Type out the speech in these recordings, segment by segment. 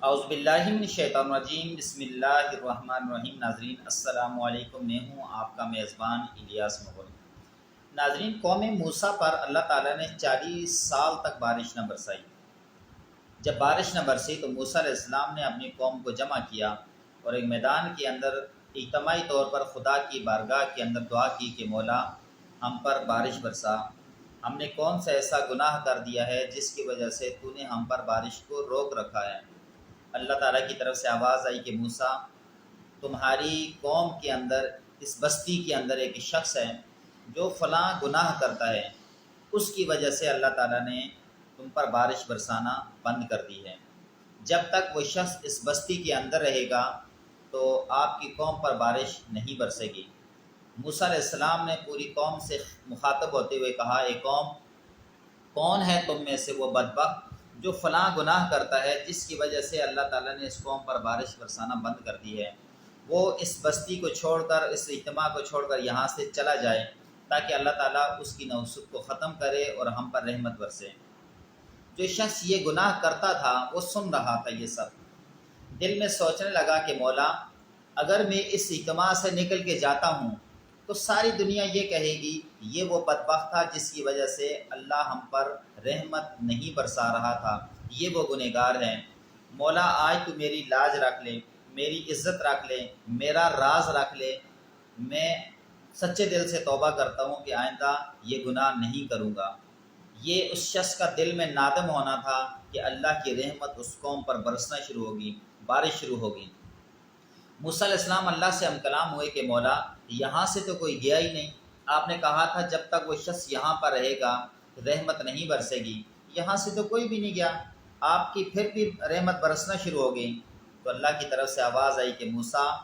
اعوذ باللہ من الشیطان الرجیم، بسم اللہ الرحمن الرحیم۔ ناظرین السلام علیکم، میں ہوں آپ کا میزبان الیاس مغل۔ ناظرین، قوم موسیٰ پر اللہ تعالیٰ نے 40 سال تک بارش نہ برسائی۔ جب بارش نہ برسی تو موسیٰ علیہ السلام نے اپنی قوم کو جمع کیا اور ایک میدان کے اندر اجتماعی طور پر خدا کی بارگاہ کے اندر دعا کی کہ مولا ہم پر بارش برسا، ہم نے کون سا ایسا گناہ کر دیا ہے جس کی وجہ سے تو نے ہم پر بارش کو روک رکھا ہے۔ اللہ تعالیٰ کی طرف سے آواز آئی کہ موسیٰ، تمہاری قوم کے اندر، اس بستی کے اندر ایک شخص ہے جو فلاں گناہ کرتا ہے، اس کی وجہ سے اللہ تعالیٰ نے تم پر بارش برسانا بند کر دی ہے۔ جب تک وہ شخص اس بستی کے اندر رہے گا تو آپ کی قوم پر بارش نہیں برسے گی۔ موسیٰ علیہ السلام نے پوری قوم سے مخاطب ہوتے ہوئے کہا، اے قوم، کون ہے تم میں سے وہ بدبخت جو فلاں گناہ کرتا ہے جس کی وجہ سے اللہ تعالیٰ نے اس قوم پر بارش برسانا بند کر دی ہے؟ وہ اس بستی کو چھوڑ کر، اس اجتماع کو چھوڑ کر یہاں سے چلا جائے تاکہ اللہ تعالیٰ اس کی نوسط کو ختم کرے اور ہم پر رحمت برسے۔ جو شخص یہ گناہ کرتا تھا وہ سن رہا تھا یہ سب، دل میں سوچنے لگا کہ مولا اگر میں اس اجتماع سے نکل کے جاتا ہوں تو ساری دنیا یہ کہے گی یہ وہ بدبخت تھا جس کی وجہ سے اللہ ہم پر رحمت نہیں برسا رہا تھا، یہ وہ گنہگار ہے۔ مولا آج تو میری لاج رکھ لے، میری عزت رکھ لے، میرا راز رکھ لے، میں سچے دل سے توبہ کرتا ہوں کہ آئندہ یہ گناہ نہیں کروں گا۔ یہ اس شخص کا دل میں نادم ہونا تھا کہ اللہ کی رحمت اس قوم پر برسنا شروع ہوگی، بارش شروع ہوگی۔ موسیٰ علیہ السلام اللہ سے ہم کلام ہوئے کہ مولا یہاں سے تو کوئی گیا ہی نہیں، آپ نے کہا تھا جب تک وہ شخص یہاں پر رہے گا رحمت نہیں برسے گی، یہاں سے تو کوئی بھی نہیں گیا، آپ کی پھر بھی رحمت برسنا شروع ہو گئی۔ تو اللہ کی طرف سے آواز آئی کہ موسیٰ،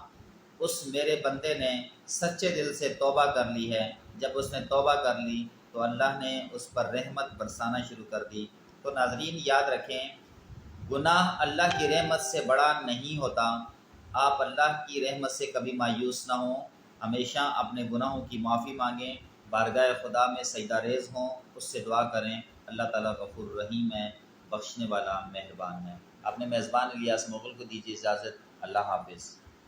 اس میرے بندے نے سچے دل سے توبہ کر لی ہے، جب اس نے توبہ کر لی تو اللہ نے اس پر رحمت برسانا شروع کر دی۔ تو ناظرین یاد رکھیں، گناہ اللہ کی رحمت سے بڑا نہیں ہوتا۔ آپ اللہ کی رحمت سے کبھی مایوس نہ ہوں، ہمیشہ اپنے گناہوں کی معافی مانگیں، بارگاہ خدا میں سجدہ ریز ہوں، اس سے دعا کریں۔ اللہ تعالیٰ غفور رحیم ہے، بخشنے والا مہربان ہے۔ اپنے میزبان الیاس مغل کو دیجیے اجازت۔ اللہ حافظ۔